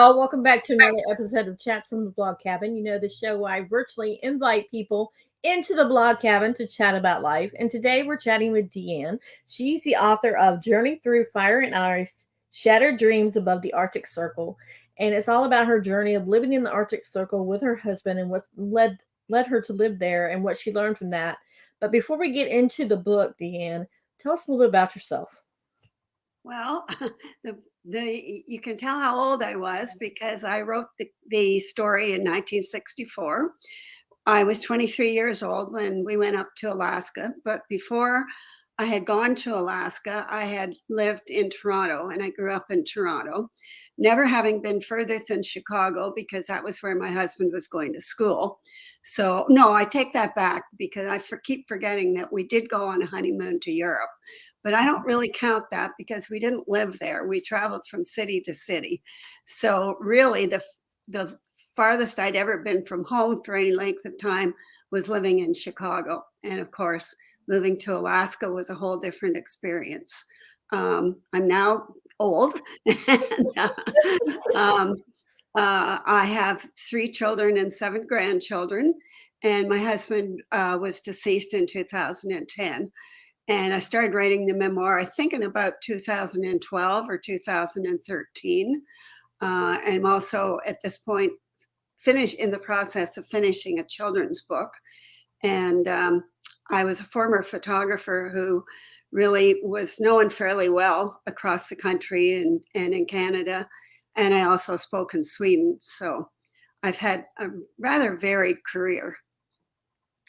y'all. Welcome back to another episode of Chats from the Blog Cabin. You know, the show where I virtually invite people into the blog cabin to chat about life. And today we're chatting with Deanne. She's the author of Journey Through Fire and Ice, Shattered Dreams Above the Arctic Circle. And it's all about her journey of living in the Arctic Circle with her husband and what led her to live there and what she learned from that. But before we get into the book, Deanne, tell us a little bit about yourself. Well, you can tell how old I was because I wrote the story in 1964. I was 23 years old when we went up to Alaska, but before I had gone to Alaska, I had lived in Toronto and I grew up in Toronto, never having been further than Chicago because that was where my husband was going to school. So, no, I take that back because I keep forgetting that we did go on a honeymoon to Europe, but I don't really count that because we didn't live there. We traveled from city to city. So, really, the farthest I'd ever been from home for any length of time was living in Chicago. And of course, moving to Alaska was a whole different experience. I'm now old. And, I have 3 children and 7 grandchildren. And my husband was deceased in 2010. And I started writing the memoir, I think, in about 2012 or 2013. And I'm also at this point in the process of finishing a children's book. And I was a former photographer who really was known fairly well across the country and in Canada. And I also spoke in Sweden. So I've had a rather varied career.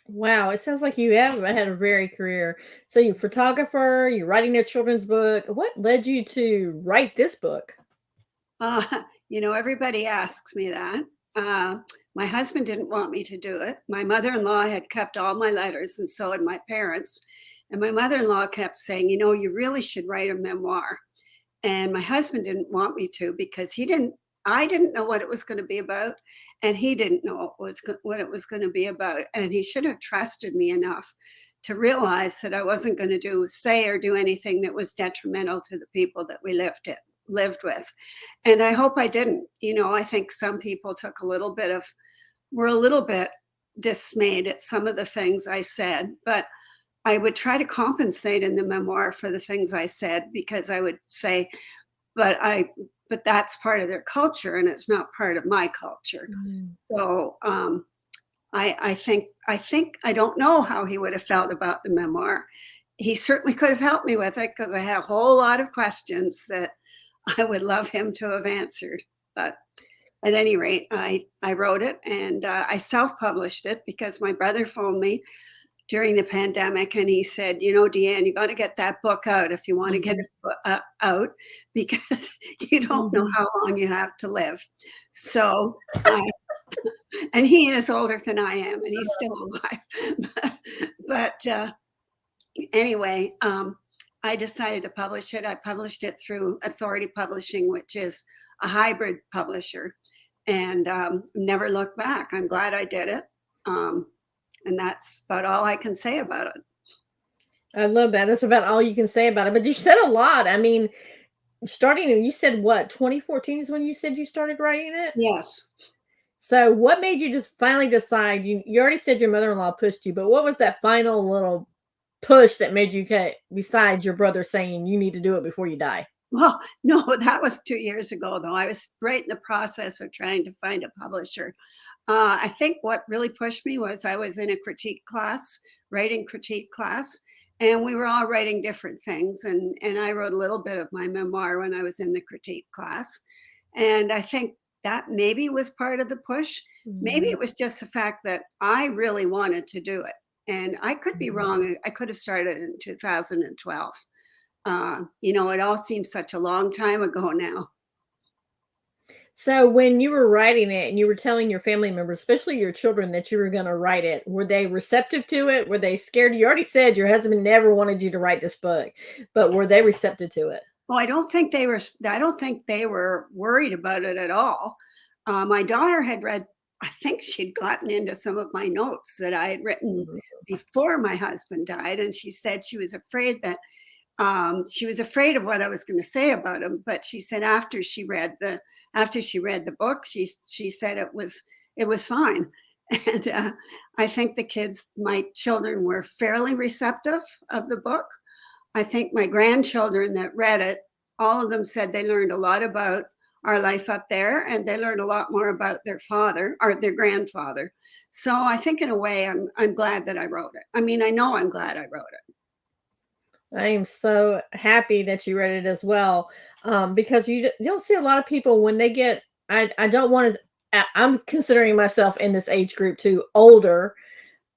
Wow, it sounds like you have had a varied career. So you're a photographer, you're writing a children's book. What led you to write this book? Everybody asks me that. My husband didn't want me to do it. My mother-in-law had kept all my letters, and so had my parents. And my mother-in-law kept saying, you really should write a memoir. And my husband didn't want me to because I didn't know what it was going to be about, and he didn't know what it was going to be about. And he should have trusted me enough to realize that I wasn't going to say or do anything that was detrimental to the people that we lived with. And I hope I didn't. I think some people were a little bit dismayed at some of the things I said, but I would try to compensate in the memoir for the things I said, because I would say, but that's part of their culture and it's not part of my culture. So I think I don't know how he would have felt about the memoir. He certainly could have helped me with it because I had a whole lot of questions that I would love him to have answered. But at any rate, I wrote it and I self-published it because my brother phoned me during the pandemic and he said, Deanne, you got to get that book out if you want to get it out, because you don't know how long you have to live. So, and he is older than I am and he's still alive. But anyway, I decided to publish it. I published it through Authority Publishing, which is a hybrid publisher, and never looked back. I'm glad I did it. And that's about all I can say about it. I love that. That's about all you can say about it. But you said a lot. I mean, you said what, 2014 is when you said you started writing it? Yes. So what made you just finally decide? You already said your mother-in-law pushed you, but what was that final little push that made you besides your brother saying you need to do it before you die? Well, no, that was 2 years ago, though. I was right in the process of trying to find a publisher. I think what really pushed me was I was in a writing critique class, and we were all writing different things. And I wrote a little bit of my memoir when I was in the critique class. And I think that maybe was part of the push. Maybe it was just the fact that I really wanted to do it. And I could be wrong. I could have started in 2012. It all seems such a long time ago now. So when you were writing it and you were telling your family members, especially your children, that you were going to write it, were they receptive to it? Were they scared? You already said your husband never wanted you to write this book, but were they receptive to it? Well, I don't think they were worried about it at all. My daughter had read, I think she'd gotten into some of my notes that I had written before my husband died. And she said she was afraid that She was afraid of what I was going to say about him, but she said after she read the book, she said it was fine. And I think my children were fairly receptive of the book. I think my grandchildren that read it, all of them said they learned a lot about our life up there, and they learned a lot more about their father or their grandfather. So I think in a way, I'm glad that I wrote it. I mean, I know I'm glad I wrote it. I am so happy that you read it as well, because you don't see a lot of people when they get. I don't want to. I'm considering myself in this age group too, older.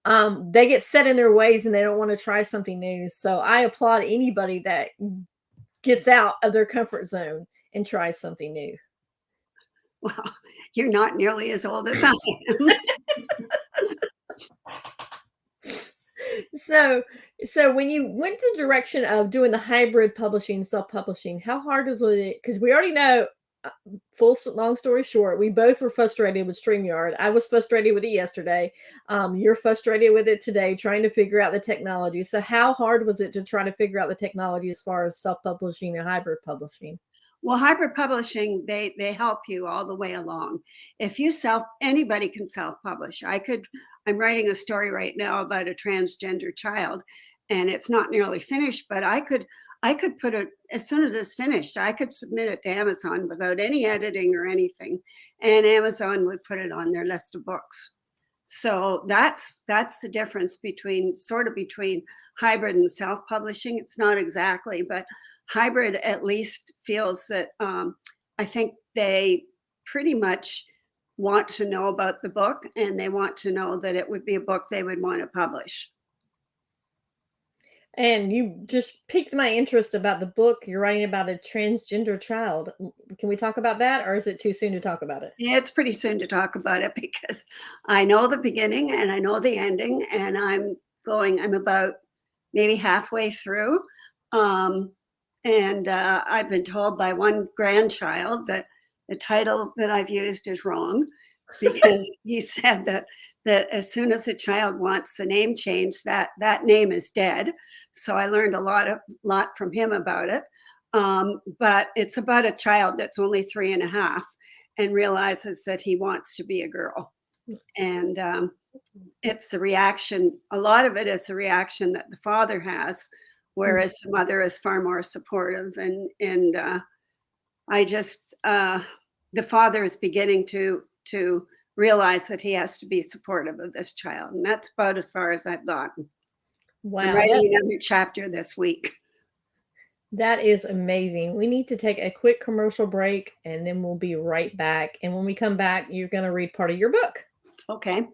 They get set in their ways and they don't want to try something new. So I applaud anybody that gets out of their comfort zone and tries something new. Well, you're not nearly as old as I am. So when you went the direction of doing the hybrid publishing, self-publishing, how hard was it? Because we already know, long story short, we both were frustrated with StreamYard. I was frustrated with it yesterday. You're frustrated with it today, trying to figure out the technology. So how hard was it to try to figure out the technology as far as self-publishing and hybrid publishing? Well, hybrid publishing, they help you all the way along. If you anybody can self-publish. I'm writing a story right now about a transgender child, and it's not nearly finished, but I could put it, as soon as it's finished, I could submit it to Amazon without any editing or anything, and Amazon would put it on their list of books. So that's the difference between hybrid and self-publishing. It's not exactly, but hybrid at least feels that I think they pretty much want to know about the book, and they want to know that it would be a book they would want to publish. And you just piqued my interest about the book. You're writing about a transgender child. Can we talk about that, or is it too soon to talk about it? Yeah, it's pretty soon to talk about it because I know the beginning and I know the ending, and I'm about maybe halfway through. And I've been told by one grandchild that the title that I've used is wrong, because he said that as soon as a child wants the name changed, that name is dead. So I learned a lot from him about it. But it's about a child that's only 3.5 and realizes that he wants to be a girl. And it's the reaction, a lot of it is the reaction that the father has, whereas the mother is far more supportive. And I just, the father is beginning to realize that he has to be supportive of this child. And that's about as far as I've gotten. Wow. I'm writing another chapter this week. That is amazing. We need to take a quick commercial break, and then we'll be right back. And when we come back, you're going to read part of your book. Okay.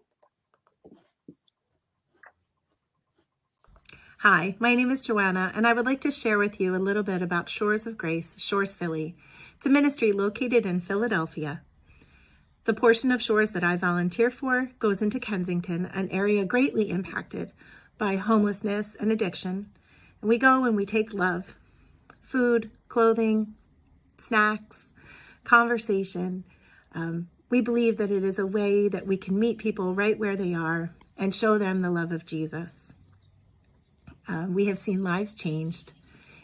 Hi, my name is Joanna, and I would like to share with you a little bit about Shores of Grace, Shores Philly. It's a ministry located in Philadelphia. The portion of Shores that I volunteer for goes into Kensington, an area greatly impacted by homelessness and addiction. And we go and we take love, food, clothing, snacks, conversation. We believe that it is a way that we can meet people right where they are and show them the love of Jesus. We have seen lives changed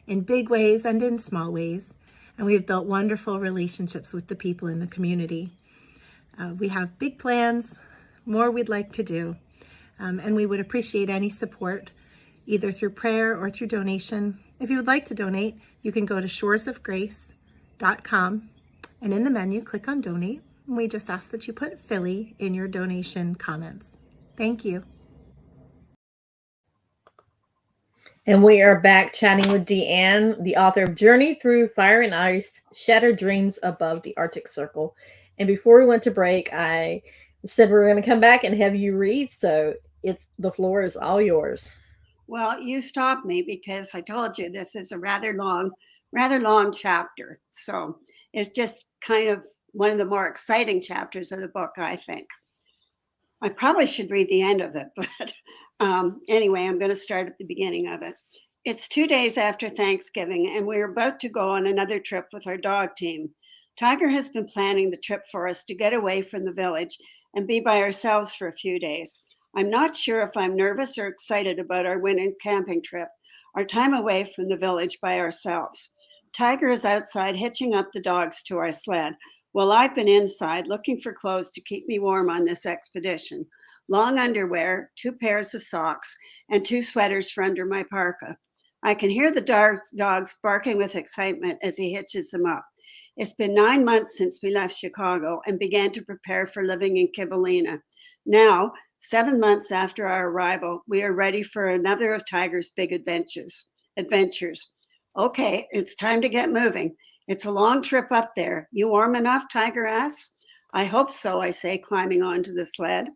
in big ways and in small ways, and we have built wonderful relationships with the people in the community. We have big plans, more we'd like to do, and we would appreciate any support, either through prayer or through donation. If you would like to donate, you can go to shoresofgrace.com, and in the menu, click on Donate. And we just ask that you put Philly in your donation comments. Thank you. And we are back chatting with Deanne, the author of Journey Through Fire and Ice, Shattered Dreams Above the Arctic Circle. And before we went to break, I said we were going to come back and have you read. So the floor is all yours. Well, you stopped me because I told you this is a rather long chapter. So it's just kind of one of the more exciting chapters of the book, I think. I probably should read the end of it, but anyway, I'm going to start at the beginning of it. It's 2 days after Thanksgiving, and we're about to go on another trip with our dog team. Tiger has been planning the trip for us to get away from the village and be by ourselves for a few days. I'm not sure if I'm nervous or excited about our winter camping trip, our time away from the village by ourselves. Tiger is outside hitching up the dogs to our sled, while I've been inside looking for clothes to keep me warm on this expedition. Long underwear, 2 pairs of socks, and 2 sweaters for under my parka. I can hear the dogs barking with excitement as he hitches them up. It's been 9 months since we left Chicago and began to prepare for living in Kivalina. Now, 7 months after our arrival, we are ready for another of Tiger's big adventures. Okay, it's time to get moving. It's a long trip up there. You warm enough? Tiger asks. I hope so, I say, climbing onto the sled.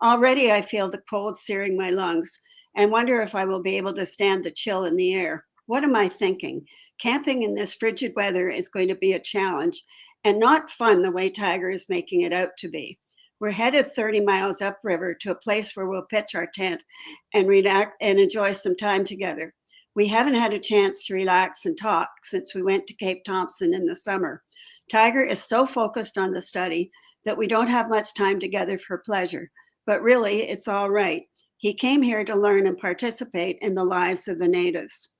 Already I feel the cold searing my lungs and wonder if I will be able to stand the chill in the air. What am I thinking? Camping in this frigid weather is going to be a challenge and not fun the way Tiger is making it out to be. We're headed 30 miles upriver to a place where we'll pitch our tent and relax and enjoy some time together. We haven't had a chance to relax and talk since we went to Cape Thompson in the summer. Tiger is so focused on the study that we don't have much time together for pleasure, but really it's all right. He came here to learn and participate in the lives of the natives.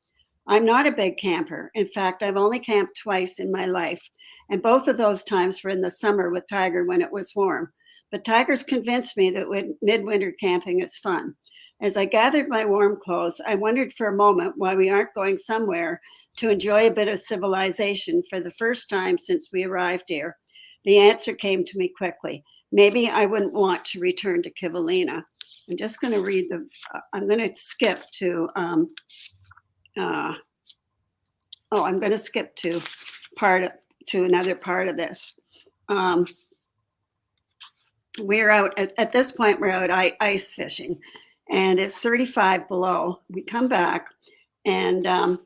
I'm not a big camper. In fact, I've only camped twice in my life, and both of those times were in the summer with Tiger when it was warm. But Tiger's convinced me that midwinter camping is fun. As I gathered my warm clothes, I wondered for a moment why we aren't going somewhere to enjoy a bit of civilization for the first time since we arrived here. The answer came to me quickly. Maybe I wouldn't want to return to Kivalina. I'm just going to read I'm going to skip to, I'm going to skip to another part of this. We're out, at this point, we're out ice fishing, and it's 35 below. We come back, and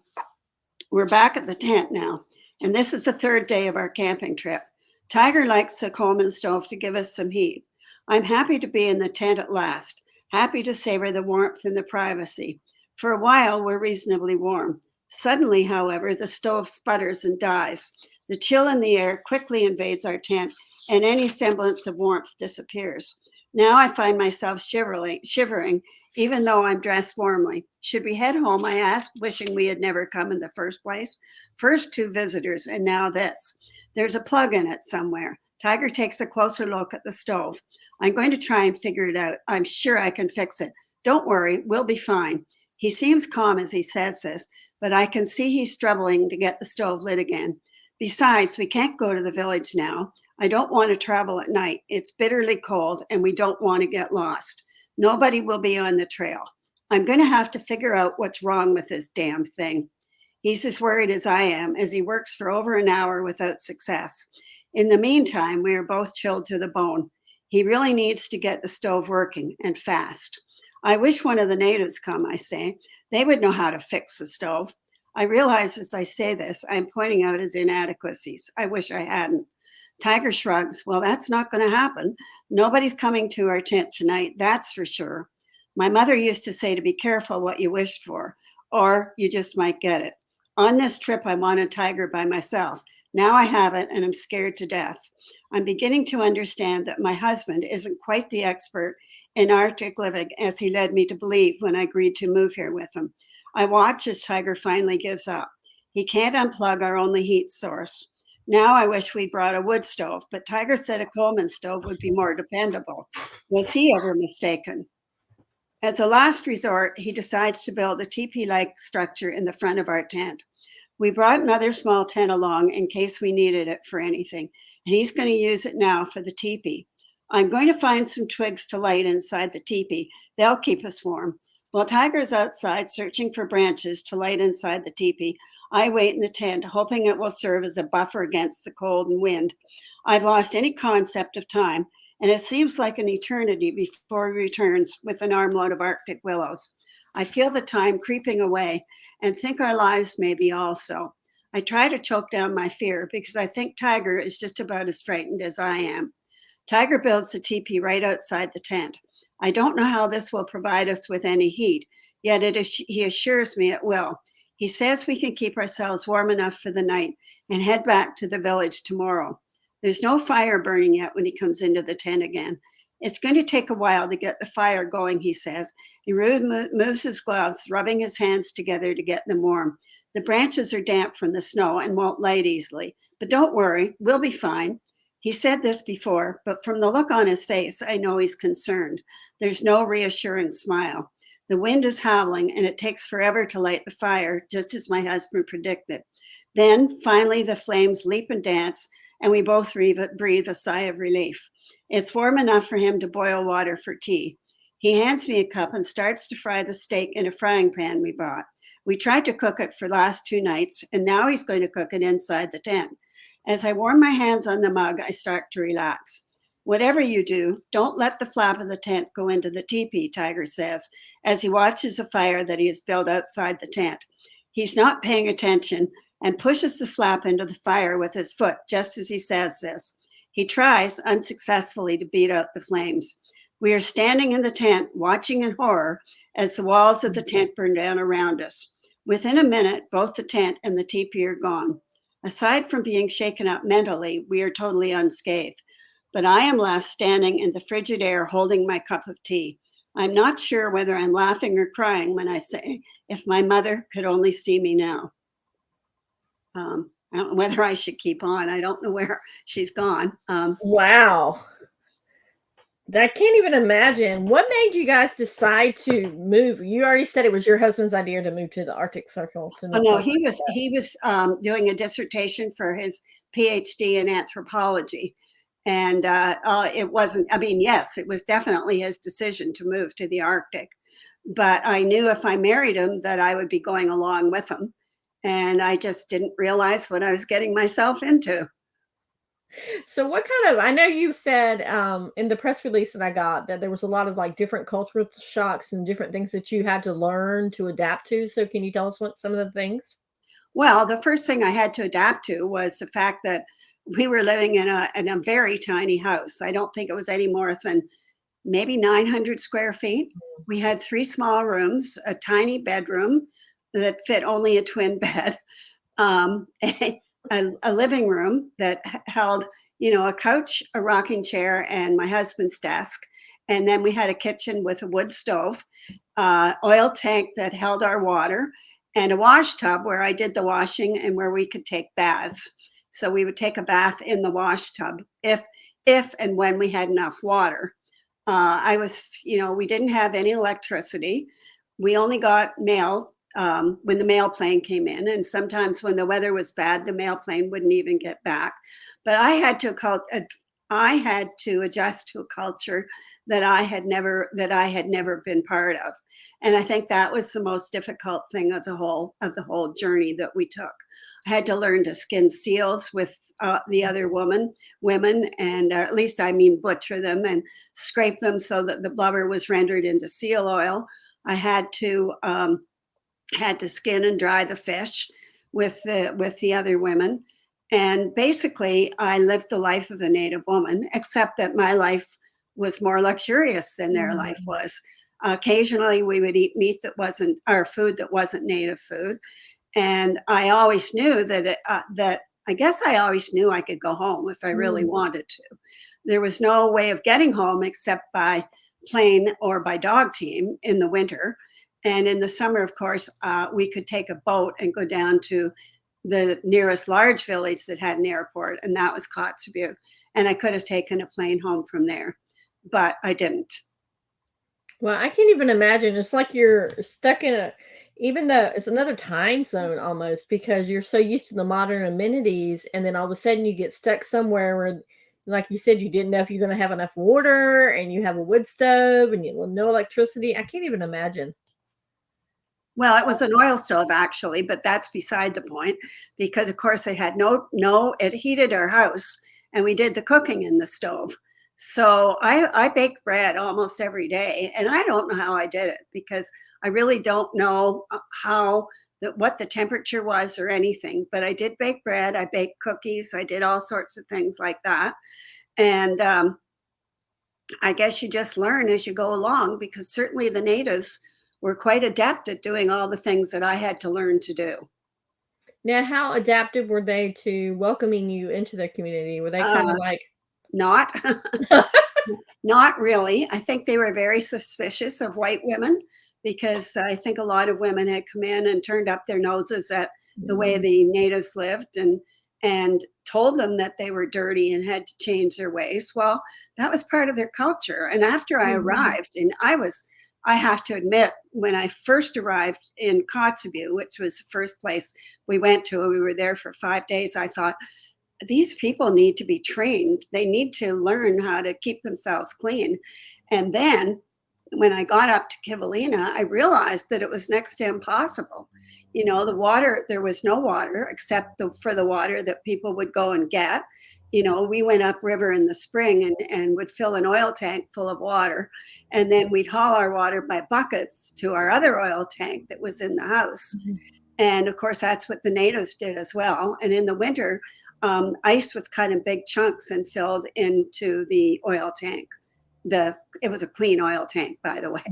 we're back at the tent now. And this is the 3rd day of our camping trip. Tiger likes the Coleman stove to give us some heat. I'm happy to be in the tent at last, happy to savor the warmth and the privacy. For a while, we're reasonably warm. Suddenly, however, the stove sputters and dies. The chill in the air quickly invades our tent, and any semblance of warmth disappears. Now I find myself shivering, even though I'm dressed warmly. Should we head home, I asked, wishing we had never come in the first place. First 2 visitors, and now this. There's a plug in it somewhere. Tiger takes a closer look at the stove. I'm going to try and figure it out. I'm sure I can fix it. Don't worry, we'll be fine. He seems calm as he says this, but I can see he's struggling to get the stove lit again. Besides, we can't go to the village now. I don't want to travel at night. It's bitterly cold and we don't want to get lost. Nobody will be on the trail. I'm going to have to figure out what's wrong with this damn thing. He's as worried as I am as he works for over an hour without success. In the meantime, we are both chilled to the bone. He really needs to get the stove working and fast. I wish one of the natives come, I say. They would know how to fix the stove. I realize as I say this, I'm pointing out his inadequacies. I wish I hadn't. Tiger shrugs. Well, that's not going to happen. Nobody's coming to our tent tonight, that's for sure. My mother used to say to be careful what you wished for, or you just might get it. On this trip, I wanted Tiger by myself. Now I have it, and I'm scared to death. I'm beginning to understand that my husband isn't quite the expert in Arctic living as he led me to believe when I agreed to move here with him. I watch as Tiger finally gives up. He can't unplug our only heat source. Now I wish we'd brought a wood stove, but Tiger said a Coleman stove would be more dependable. Was he ever mistaken? As a last resort, he decides to build a teepee-like structure in the front of our tent. We brought another small tent along in case we needed it for anything, and he's going to use it now for the teepee. I'm going to find some twigs to light inside the teepee. They'll keep us warm. While Tiger's outside searching for branches to light inside the teepee, I wait in the tent, hoping it will serve as a buffer against the cold and wind. I've lost any concept of time, and it seems like an eternity before he returns with an armload of Arctic willows. I feel the time creeping away and think our lives may be also. I try to choke down my fear because I think Tiger is just about as frightened as I am. Tiger builds the teepee right outside the tent. I don't know how this will provide us with any heat, yet he assures me it will. He says we can keep ourselves warm enough for the night and head back to the village tomorrow. There's no fire burning yet when he comes into the tent again, It's going to take a while to get the fire going, he says. He moves his gloves, rubbing his hands together to get them warm. The branches are damp from the snow and won't light easily. But don't worry, we'll be fine. He said this before, but from the look on his face, I know he's concerned. There's no reassuring smile. The wind is howling, and it takes forever to light the fire, just as my husband predicted. Then, finally, the flames leap and dance, and we both breathe a sigh of relief. It's warm enough for him to boil water for tea. He hands me a cup and starts to fry the steak in a frying pan we bought. We tried to cook it for the last 2 nights, and now he's going to cook it inside the tent. As I warm my hands on the mug, I start to relax. Whatever you do, don't let the flap of the tent go into the teepee, Tiger says, as he watches a fire that he has built outside the tent. He's not paying attention and pushes the flap into the fire with his foot just as he says this. He tries unsuccessfully to beat out the flames. We are standing in the tent, watching in horror as the walls of the tent burn down around us. Within a minute, both the tent and the teepee are gone. Aside from being shaken up mentally, we are totally unscathed. But I am left standing in the frigid air holding my cup of tea. I'm not sure whether I'm laughing or crying when I say, if my mother could only see me now. I don't know whether I should keep on. I don't know where she's gone. Wow. I can't even imagine. What made you guys decide to move? You already said it was your husband's idea to move to the Arctic Circle. No, he was doing a dissertation for his PhD in anthropology. And it wasn't, I mean, yes, it was definitely his decision to move to the Arctic. But I knew if I married him that I would be going along with him. And I just didn't realize what I was getting myself into. So what kind of, I know you said in the press release that I got that there was a lot of like different cultural shocks and different things that you had to learn to adapt to. So can you tell us what some of the things? Well, the first thing I had to adapt to was the fact that we were living in a very tiny house. I don't think it was any more than maybe 900 square feet. We had 3 small rooms, a tiny bedroom that fit only a twin bed, a living room that held, a couch, a rocking chair, and my husband's desk. And then we had a kitchen with a wood stove, oil tank that held our water, and a wash tub where I did the washing and where we could take baths. So we would take a bath in the wash tub if and when we had enough water. We didn't have any electricity. We only got mail when the mail plane came in. And sometimes when the weather was bad, the mail plane wouldn't even get back. But I had to adjust to a culture that I had never been part of. And I think that was the most difficult thing of the whole journey that we took. I had to learn to skin seals with the other women, and at least butcher them and scrape them so that the blubber was rendered into seal oil. I had to skin and dry the fish with the other women. And basically, I lived the life of a Native woman, except that my life was more luxurious than their life was. Occasionally, we would eat meat that wasn't our food, that wasn't Native food. And I always knew that I always knew I could go home if I really wanted to. There was no way of getting home except by plane or by dog team in the winter. And in the summer, of course, we could take a boat and go down to the nearest large village that had an airport, and that was Kotzebue. And I could have taken a plane home from there, but I didn't. Well, I can't even imagine. It's like you're stuck in even though it's another time zone almost, because you're so used to the modern amenities, and then all of a sudden you get stuck somewhere where, like you said, you didn't know if you're going to have enough water, and you have a wood stove and no electricity. I can't even imagine. Well, it was an oil stove actually, but that's beside the point, because of course it had it heated our house, and we did the cooking in the stove. So I baked bread almost every day, and I don't know how I did it, because I really don't know what the temperature was or anything, but I did bake bread. I baked cookies. I did all sorts of things like that. And I guess you just learn as you go along, because certainly the natives were quite adept at doing all the things that I had to learn to do. Now, how adaptive were they to welcoming you into their community? Were they kind of like... Not. Not really. I think they were very suspicious of white women because I think a lot of women had come in and turned up their noses at the way the natives lived and told them that they were dirty and had to change their ways. Well, that was part of their culture. And after I arrived, and I have to admit, when I first arrived in Kotzebue, which was the first place we went to, and we were there for 5 days, I thought, these people need to be trained. They need to learn how to keep themselves clean. And then when I got up to Kivalina, I realized that it was next to impossible. You know, the water, there was no water except for the water that people would go and get. You know, we went upriver in the spring and would fill an oil tank full of water. And then we'd haul our water by buckets to our other oil tank that was in the house. And of course, that's what the natives did as well. And in the winter, ice was cut in big chunks and filled into the oil tank. It was a clean oil tank, by the way.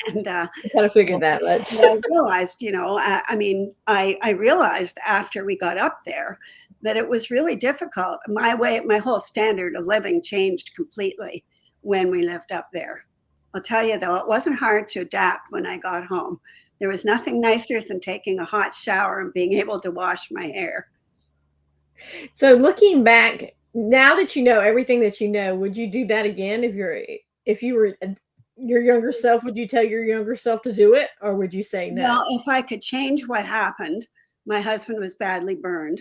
And I kind of figured that much. I realized, you know, I realized after we got up there that it was really difficult. My whole standard of living changed completely when we lived up there. I'll tell you though, it wasn't hard to adapt when I got home. There was nothing nicer than taking a hot shower and being able to wash my hair. So looking back, now that you know everything that you know, would you do that again if you were your younger self? Would you tell your younger self to do it, or would you say no? Well, if I could change what happened, my husband was badly burned.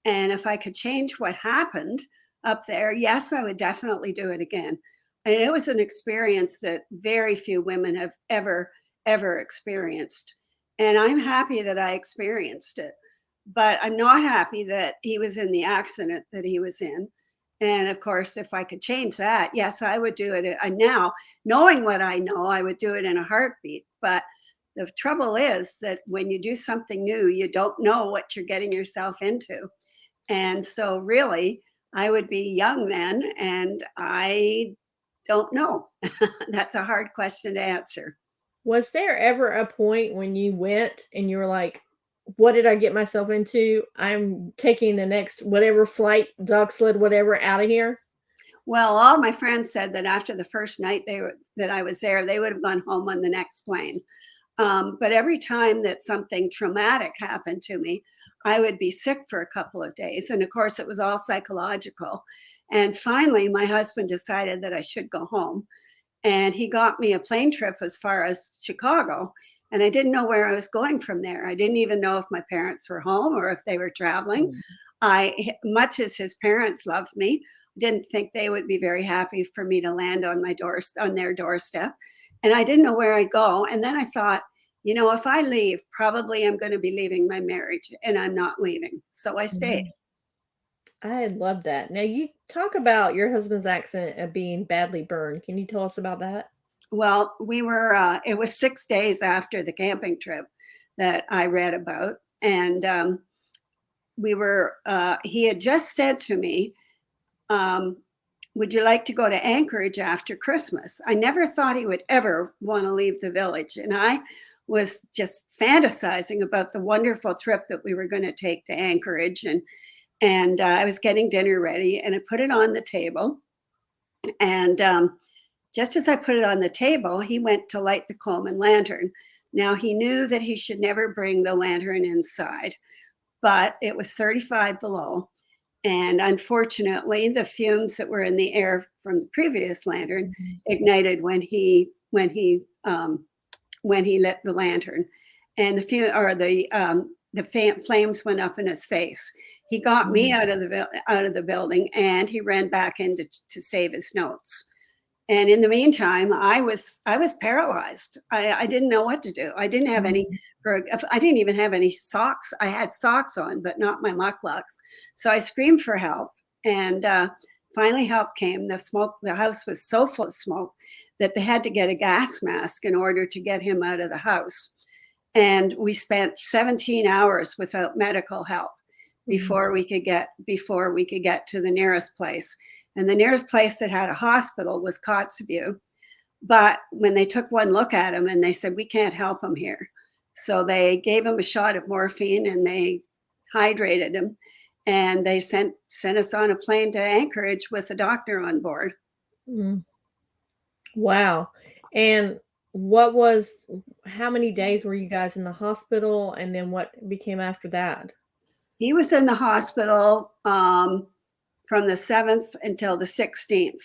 And if I could change what happened up there, yes, I would definitely do it again. And it was an experience that very few women have ever experienced. And I'm happy that I experienced it. But I'm not happy that he was in the accident that he was in. And of course, if I could change that, yes, I would do it. Now, knowing what I know, I would do it in a heartbeat. But the trouble is that when you do something new, you don't know what you're getting yourself into. And so really, I would be young then, and I don't know. That's a hard question to answer. Was there ever a point when you went and you were like, what did I get myself into? I'm taking the next whatever flight, dog sled, whatever, out of here? Well, all my friends said that after the first night that I was there, they would have gone home on the next plane. But every time that something traumatic happened to me, I would be sick for a couple of days. And of course, it was all psychological. And finally, my husband decided that I should go home. And he got me a plane trip as far as Chicago. And I didn't know where I was going from there. I didn't even know if my parents were home or if they were traveling. Much as his parents loved me, didn't think they would be very happy for me to land on their doorstep. And I didn't know where I'd go. And then I thought, you know, if I leave, probably I'm going to be leaving my marriage, and I'm not leaving. So I stayed. I love that. Now you talk about your husband's accident of being badly burned. Can you tell us about that? Well, it was 6 days after the camping trip that I read about. And he had just said to me, would you like to go to Anchorage after Christmas? I never thought he would ever want to leave the village. And I was just fantasizing about the wonderful trip that we were going to take to Anchorage. And I was getting dinner ready, and I put it on the table. And just as I put it on the table, he went to light the Coleman lantern. Now, he knew that he should never bring the lantern inside, but it was 35 below. And unfortunately, the fumes that were in the air from the previous lantern ignited when he lit the lantern, and the flames went up in his face. He got me out of the building, and he ran back in to save his notes. And in the meantime, I was paralyzed. I didn't know what to do. I didn't have I didn't even have any socks. I had socks on, but not my mucklucks. So I screamed for help, and finally help came. The house was so full of smoke that they had to get a gas mask in order to get him out of the house. And we spent 17 hours without medical help before we could get to the nearest place. And the nearest place that had a hospital was Kotzebue. But when they took one look at him, and they said, we can't help him here. So they gave him a shot of morphine, and they hydrated him. And they sent us on a plane to Anchorage with a doctor on board. Mm. Wow. And how many days were you guys in the hospital? And then what became after that? He was in the hospital from the 7th until the 16th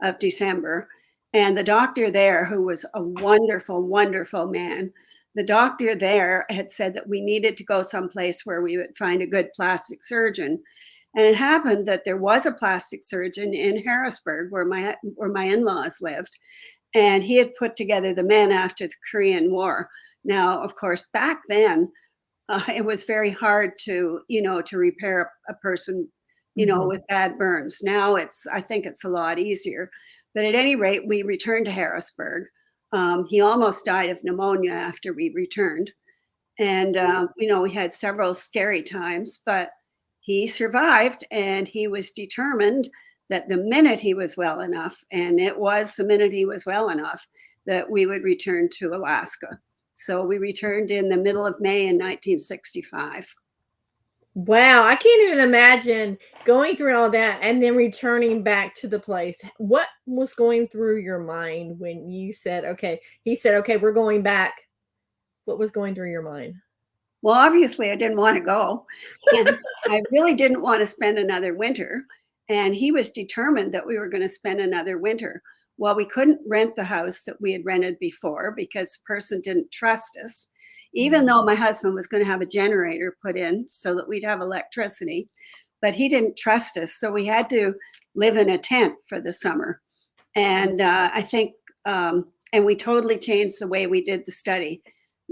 of December. And the doctor there, who was a wonderful, wonderful man, the doctor there had said that we needed to go someplace where we would find a good plastic surgeon. And it happened that there was a plastic surgeon in Harrisburg where my in-laws lived. And he had put together the men after the Korean War. Now, of course, back then, it was very hard to, to repair a person, Mhm. with bad burns. Now I think it's a lot easier. But at any rate, we returned to Harrisburg. He almost died of pneumonia after we returned. And, we had several scary times, but he survived, and he was determined that the minute he was well enough, and it was the minute he was well enough, that we would return to Alaska. So we returned in the middle of May in 1965. Wow, I can't even imagine going through all that and then returning back to the place. What was going through your mind when you said, okay, he said, okay, we're going back. What was going through your mind? Well, obviously, I didn't want to go. And I really didn't want to spend another winter. And he was determined that we were going to spend another winter. Well, we couldn't rent the house that we had rented before because the person didn't trust us, even though my husband was going to have a generator put in so that we'd have electricity. But he didn't trust us. So we had to live in a tent for the summer. And I think, and we totally changed the way we did the study.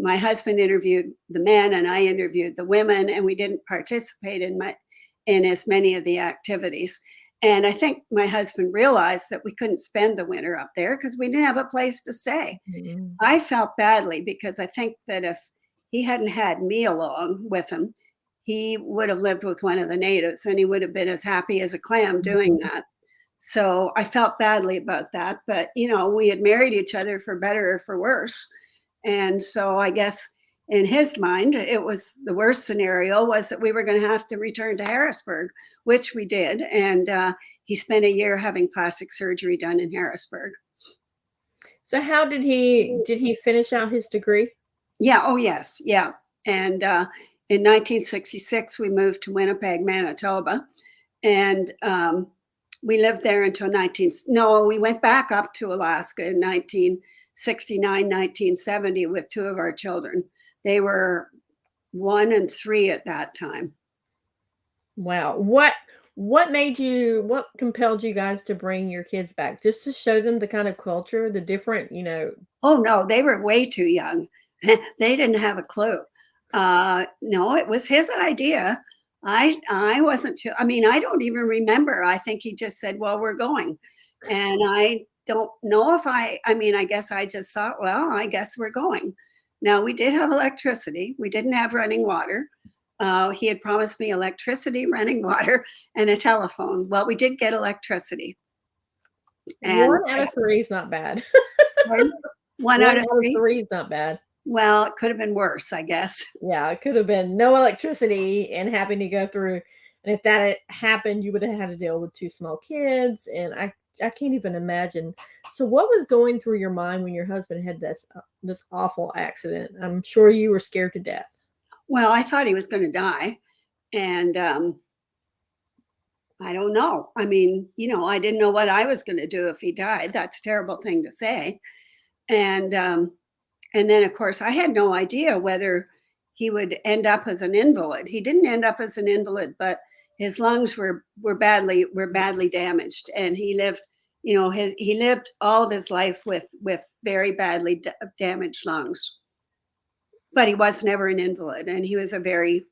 My husband interviewed the men and I interviewed the women, and we didn't participate in as many of the activities. And I think my husband realized that we couldn't spend the winter up there because we didn't have a place to stay. Mhm. I felt badly because I think that if he hadn't had me along with him, he would have lived with one of the natives and he would have been as happy as a clam doing that. So I felt badly about that. But, we had married each other for better or for worse. And so I guess in his mind, it was the worst scenario was that we were going to have to return to Harrisburg, which we did. And he spent a year having plastic surgery done in Harrisburg. So how did he finish out his degree? Yeah. Oh, yes. Yeah. And in 1966, we moved to Winnipeg, Manitoba. And we lived there until we went back up to Alaska in 1969, 1970 with two of our children. They were 1 and 3 at that time. Wow. What compelled you guys to bring your kids back? Just to show them the kind of culture, the different. Oh, no, they were way too young. They didn't have a clue. No, it was his idea. I wasn't too, I don't even remember. I think he just said, well, we're going. And I don't know if I guess I just thought, well, I guess we're going. Now, we did have electricity. We didn't have running water. He had promised me electricity, running water, and a telephone. Well, we did get electricity. And 1 out of 3 is not bad. one One out out of of three. 3 is not bad. Well, it could have been worse, I guess. Yeah, it could have been no electricity and having to go through. And if that had happened, you would have had to deal with 2 small kids. And I can't even imagine. So, what was going through your mind when your husband had this awful accident? I'm sure you were scared to death. Well, I thought he was going to die. And I don't know. I didn't know what I was going to do if he died. That's a terrible thing to say. And then, of course, I had no idea whether he would end up as an invalid. He didn't end up as an invalid, but his lungs were badly damaged, and he lived. He lived all of his life with very badly damaged lungs. But he was never an invalid, and he was a very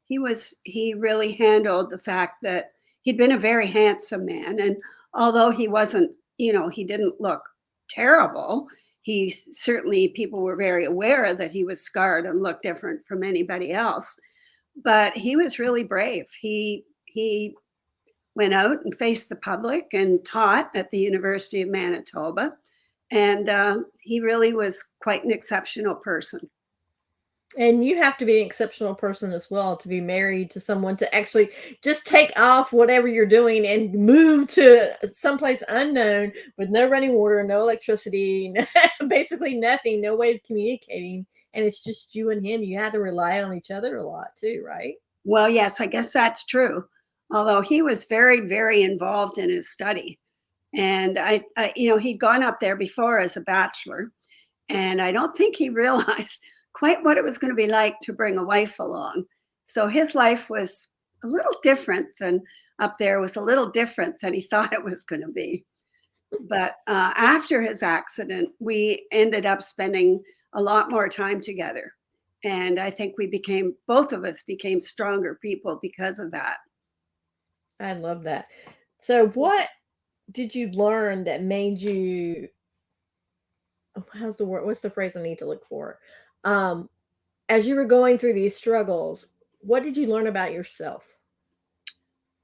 he really handled the fact that he'd been a very handsome man, and although he wasn't, he didn't look terrible. He certainly, people were very aware that he was scarred and looked different from anybody else, but he was really brave. He went out and faced the public and taught at the University of Manitoba, and he really was quite an exceptional person. And you have to be an exceptional person as well to be married to someone to actually just take off whatever you're doing and move to someplace unknown with no running water, no electricity, basically nothing, no way of communicating. And it's just you and him. You had to rely on each other a lot too, right? Well, yes, I guess that's true. Although he was very, very involved in his study. And he'd gone up there before as a bachelor. And I don't think he realized quite what it was going to be like to bring a wife along. So his life was a little different than up there, was a little different than he thought it was going to be. But after his accident, we ended up spending a lot more time together. And I think both of us became stronger people because of that. I love that. So, what did you learn that made you, how's the word? What's the phrase I need to look for? Um, as you were going through these struggles, what did you learn about yourself?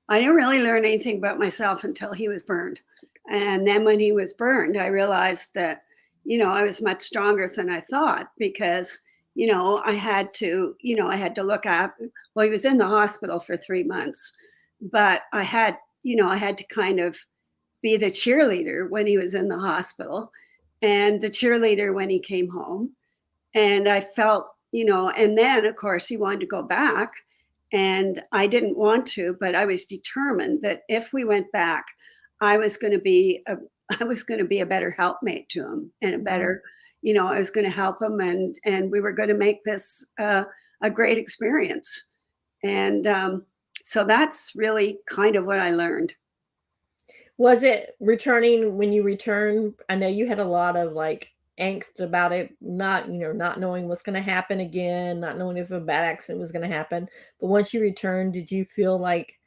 I didn't really learn anything about myself until he was burned. And then when he was burned, I realized that, I was much stronger than I thought because, I had to look at, well, he was in the hospital for 3 months, but I had to kind of be the cheerleader when he was in the hospital and the cheerleader when he came home. And I felt, and then of course he wanted to go back and I didn't want to, but I was determined that if we went back, I was going to be a better helpmate to him and a better, I was going to help him and we were going to make this a great experience. And so that's really kind of what I learned. Was it returning when you returned? I know you had a lot of like angst about it, not knowing what's going to happen again, not knowing if a bad accident was going to happen. But once you returned, did you feel like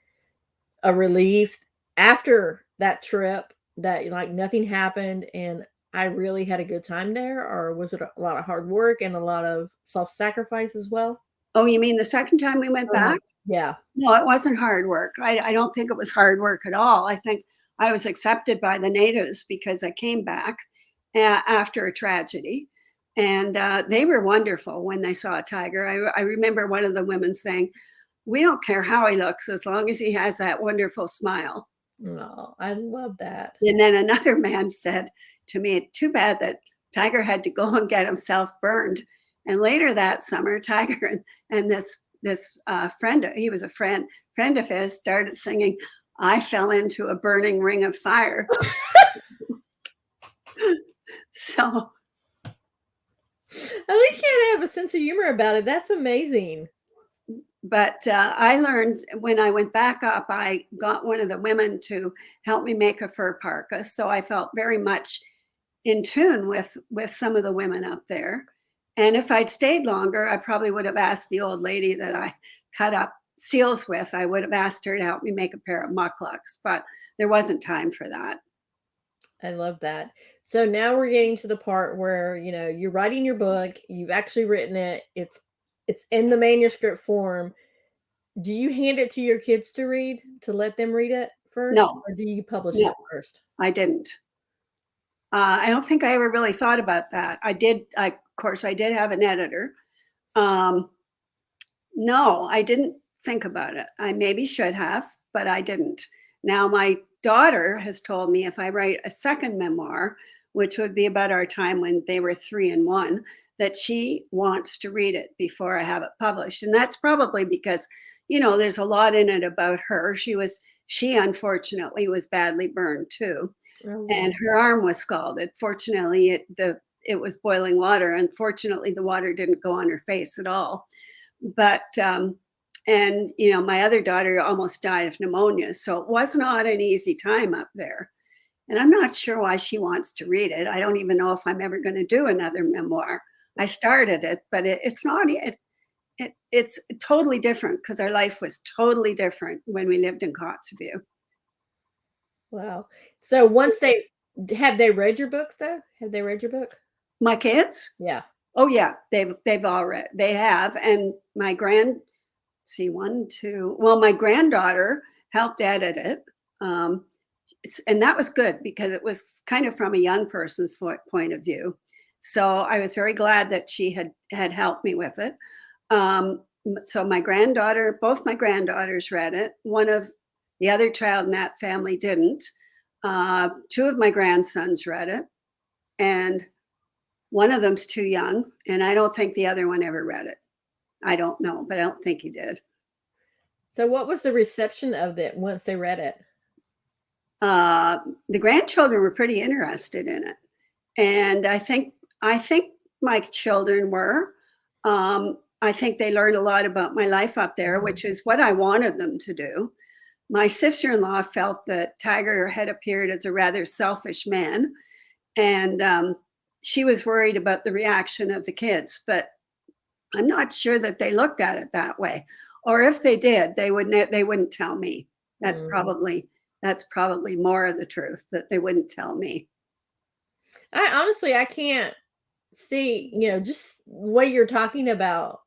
a relief after that trip that like nothing happened and I really had a good time there? Or was it a lot of hard work and a lot of self-sacrifice as well? Oh, you mean the second time we went back? Yeah. No, it wasn't hard work. I don't think it was hard work at all. I think I was accepted by the natives because I came back after a tragedy. And they were wonderful when they saw a tiger. I remember one of the women saying, "We don't care how he looks as long as he has that wonderful smile." No, I love that. And then another man said to me, "Too bad that Tiger had to go and get himself burned." And later that summer, Tiger and this friend, he was a friend of his, started singing, "I fell into a burning ring of fire." So At least you had to have a sense of humor about it. That's amazing. but I learned when I went back up, I got one of the women to help me make a fur parka. So I felt very much in tune with some of the women up there. And if I'd stayed longer, I probably would have asked the old lady that I cut up seals with, I would have asked her to help me make a pair of mucklucks, but there wasn't time for that. I love that. So now we're getting to the part where, you're writing your book, you've actually written it, it's in the manuscript form. Do you hand it to your kids to read, to let them read it first, No, or do you publish no, it first? I didn't. I don't think I ever really thought about that. Of course, I did have an editor. Um, no, I didn't think about it. I maybe should have, but I didn't. Now, my daughter has told me if I write a second memoir, which would be about our time when they were 3 and 1, that she wants to read it before I have it published. And that's probably because, there's a lot in it about her. She unfortunately was badly burned too. Oh, And her arm was scalded. Fortunately, it was boiling water. Unfortunately, the water didn't go on her face at all. But and my other daughter almost died of pneumonia, so it was not an easy time up there. And I'm not sure why she wants to read it. I don't even know if I'm ever going to do another memoir. I started it, but it's not. It's totally different because our life was totally different when we lived in Kotzebue. wow. So once have they read your books though? Have they read your book? My kids? Yeah. Oh yeah, they've all read. They have, and my see, 1, 2. Well, my granddaughter helped edit it. And that was good because it was kind of from a young person's point of view. So I was very glad that she had helped me with it. So both my granddaughters read it. One of the other child in that family didn't. Two of my grandsons read it, and one of them's too young, and I don't think the other one ever read it. I don't know, but I don't think he did. So what was the reception of it once they read it? The grandchildren were pretty interested in it, and I think my children were. I think they learned a lot about my life up there, which is what I wanted them to do. My sister-in-law felt that Tiger had appeared as a rather selfish man, and she was worried about the reaction of the kids, but I'm not sure that they looked at it that way. Or if they did, they wouldn't tell me. That's probably more of the truth, that they wouldn't tell me. I can't see, just what you're talking about,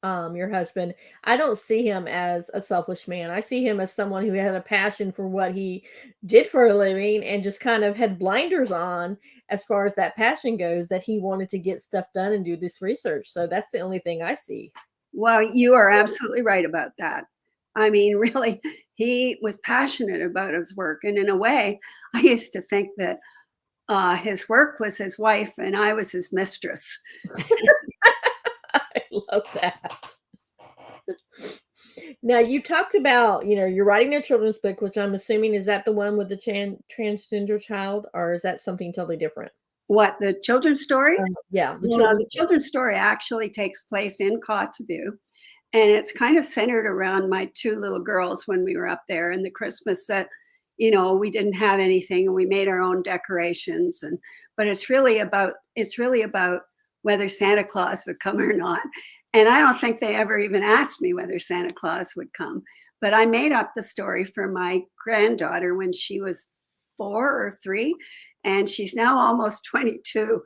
your husband. I don't see him as a selfish man. I see him as someone who had a passion for what he did for a living and just kind of had blinders on as far as that passion goes, that he wanted to get stuff done and do this research. So that's the only thing I see. Well, you are absolutely right about that. I mean, really, he was passionate about his work. And in a way, I used to think that his work was his wife and I was his mistress. I love that. Now, you talked about, you're writing a children's book, which I'm assuming, is that the one with the transgender child, or is that something totally different? What, the children's story? Yeah. The children's story actually takes place in Kotzebue, and it's kind of centered around my two little girls when we were up there, and the Christmas that, we didn't have anything and we made our own decorations, but it's really about whether Santa Claus would come or not. And I don't think they ever even asked me whether Santa Claus would come. But I made up the story for my granddaughter when she was 4 or 3, and she's now almost 22.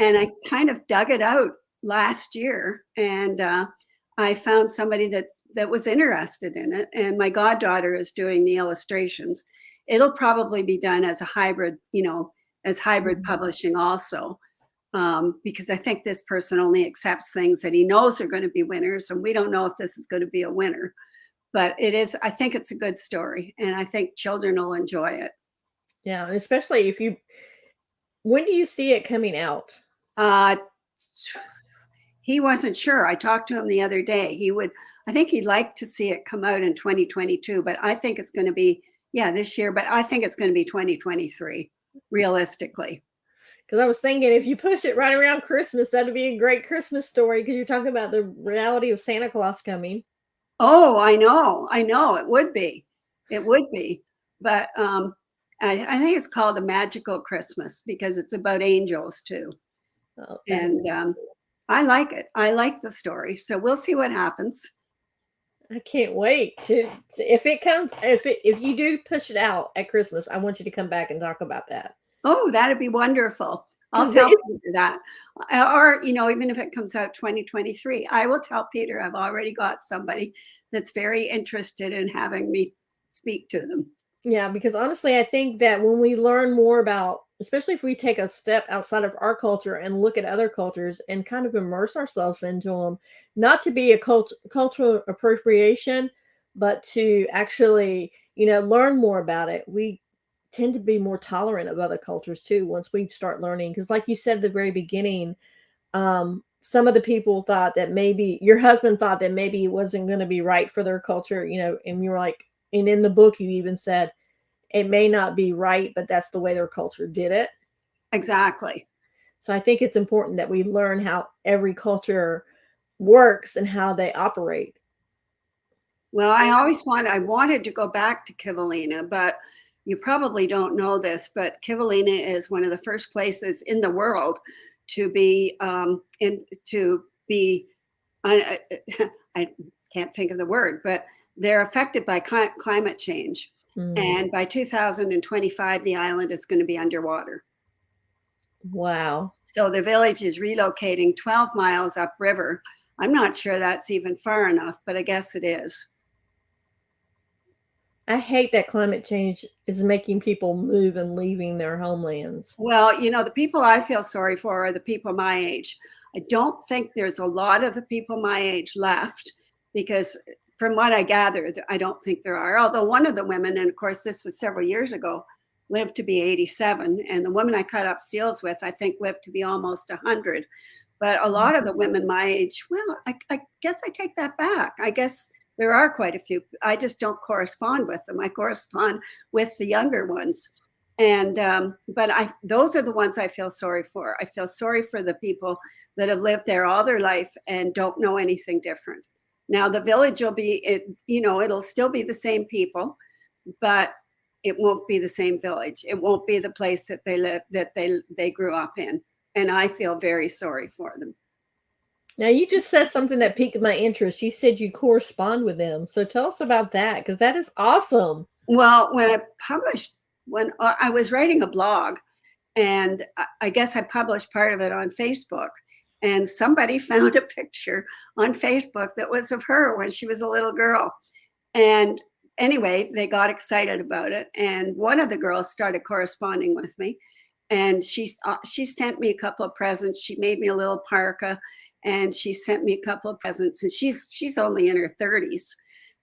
And I kind of dug it out last year, and I found somebody that was interested in it. And my goddaughter is doing the illustrations. It'll probably be done as a hybrid, as hybrid publishing also. Because I think this person only accepts things that he knows are going to be winners, and we don't know if this is going to be a winner. But I think it's a good story, and I think children will enjoy it. Yeah, and especially when do you see it coming out? He wasn't sure. I talked to him the other day. I think he'd like to see it come out in 2022, but I think it's going to be, this year, but I think it's going to be 2023, realistically. Because I was thinking, if you push it right around Christmas, that'd be a great Christmas story, because you're talking about the reality of Santa Claus coming. Oh, I know. It would be. But I think it's called A Magical Christmas because it's about angels too. Oh, and I like it. I like the story. So we'll see what happens. I can't wait if you do push it out at Christmas, I want you to come back and talk about that. Oh, that'd be wonderful. I'll tell Peter that. Or, even if it comes out 2023, I will tell Peter I've already got somebody that's very interested in having me speak to them. Yeah, because honestly, I think that when we learn more about, especially if we take a step outside of our culture and look at other cultures and kind of immerse ourselves into them, not to be a cultural appropriation, but to actually, learn more about it, we tend to be more tolerant of other cultures too once we start learning. Because like you said at the very beginning, some of the people thought that maybe your husband thought that maybe it wasn't going to be right for their culture, and you were like, and in the book you even said it may not be right, but that's the way their culture did it. Exactly. So I think it's important that we learn how every culture works and how they operate. Well, I wanted to go back to Kivalina, but you probably don't know this, but Kivalina is one of the first places in the world to be I can't think of the word, but they're affected by climate change. And by 2025, the island is going to be underwater. Wow. So the village is relocating 12 miles upriver. I'm not sure that's even far enough, but I guess it is. I hate that climate change is making people move and leaving their homelands. Well, the people I feel sorry for are the people my age. I don't think there's a lot of the people my age left because from what I gather, I don't think there are. Although one of the women, and of course this was several years ago, lived to be 87. And the woman I cut up seals with, I think lived to be almost 100. But a lot of the women my age, well, I guess I take that back. I guess there are quite a few. I just don't correspond with them. I correspond with the younger ones. And but those are the ones I feel sorry for. I feel sorry for the people that have lived there all their life and don't know anything different. Now the village will be, it'll still be the same people, but it won't be the same village. It won't be the place that they live, that they grew up in. And I feel very sorry for them. Now, you just said something that piqued my interest. You said you correspond with them. So tell us about that, because that is awesome. Well, when I was writing a blog, and I guess I published part of it on Facebook, and somebody found a picture on Facebook that was of her when she was a little girl. And anyway, they got excited about it. And one of the girls started corresponding with me. And she sent me a couple of presents. She made me a little parka, and she sent me a couple of presents. And she's only in her 30s,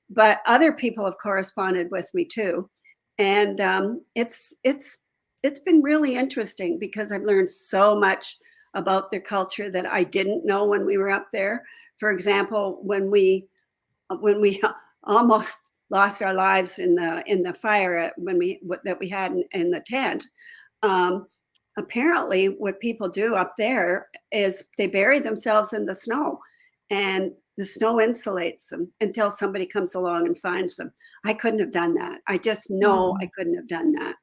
but other people have corresponded with me too. And it's been really interesting because I've learned so much about their culture that I didn't know when we were up there. For example, when we almost lost our lives in the fire that we had in the tent. Apparently what people do up there is they bury themselves in the snow, and the snow insulates them until somebody comes along and finds them. I couldn't have done that. I just know I couldn't have done that.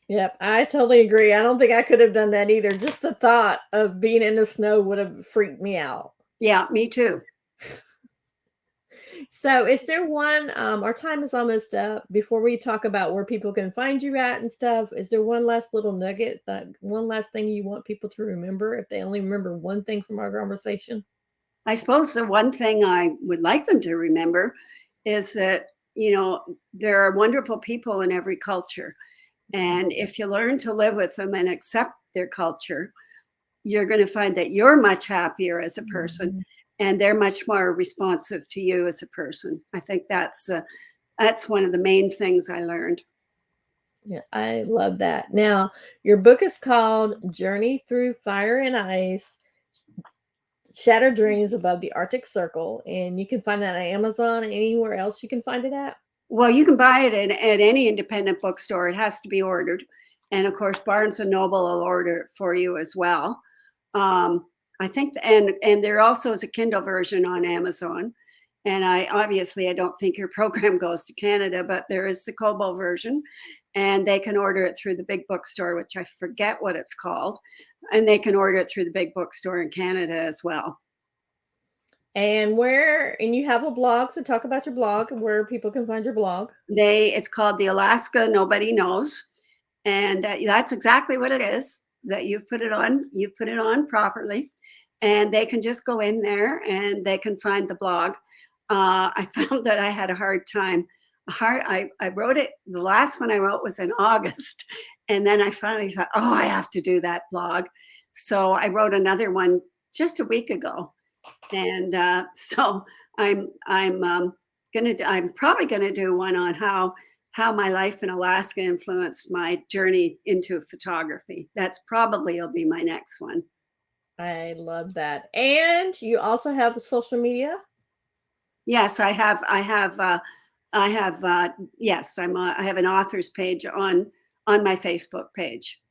Yep, I totally agree. I don't think I could have done that either. Just the thought of being in the snow would have freaked me out. Yeah, me too. So is there one, our time is almost up. Before we talk about where people can find you at and stuff, is there one last little nugget, one last thing you want people to remember if they only remember one thing from our conversation? I suppose the one thing I would like them to remember is that, there are wonderful people in every culture. And if you learn to live with them and accept their culture, you're going to find that you're much happier as a person, and they're much more responsive to you as a person. I think that's one of the main things I learned. Yeah, I love that. Now, your book is called Journey Through Fire and Ice, Shattered Dreams Above the Arctic Circle, and you can find that on Amazon and anywhere else you can find it at. Well, you can buy it at any independent bookstore. It has to be ordered. And of course, Barnes and Noble will order it for you as well. I think, and there also is a Kindle version on Amazon. And I don't think your program goes to Canada, but there is the Kobo version, and they can order it through the big bookstore, which I forget what it's called. And they can order it through the big bookstore in Canada as well. And you have a blog, so talk about your blog and where people can find your blog. It's called The Alaska Nobody Knows. And that's exactly what it is, that you've put it on properly. And they can just go in there and they can find the blog. I found that I had a hard time. I wrote it, the last one I wrote was in August. And then I finally thought, I have to do that blog. So I wrote another one just a week ago. And so I'm probably gonna do one on how my life in Alaska influenced my journey into photography. That's probably will be my next one. I love that. And you also have social media? Yes, I have yes, I have an author's page on my Facebook page.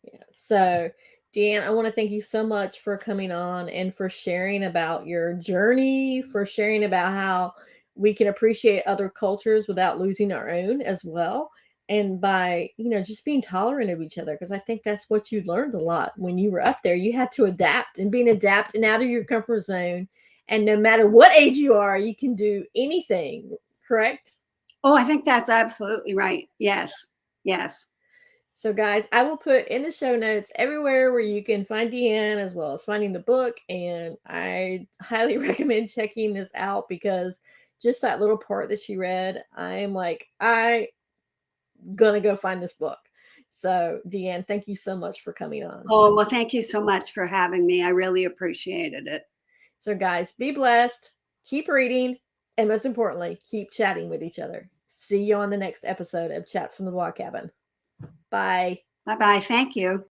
Yeah. So Deanne, I want to thank you so much for coming on and for sharing about your journey, for sharing about how we can appreciate other cultures without losing our own as well. And by, just being tolerant of each other, because I think that's what you learned a lot when you were up there. You had to adapt and and out of your comfort zone. And no matter what age you are, you can do anything, correct? Oh, I think that's absolutely right. Yes. Yes. So guys, I will put in the show notes everywhere where you can find Deanne as well as finding the book. And I highly recommend checking this out because just that little part that she read, I'm like, I gonna go find this book. So Deanne, thank you so much for coming on. Oh, well, thank you so much for having me. I really appreciated it. So guys, be blessed, keep reading, and most importantly, keep chatting with each other. See you on the next episode of Chats from the Log Cabin. Bye. Bye-bye. Thank you.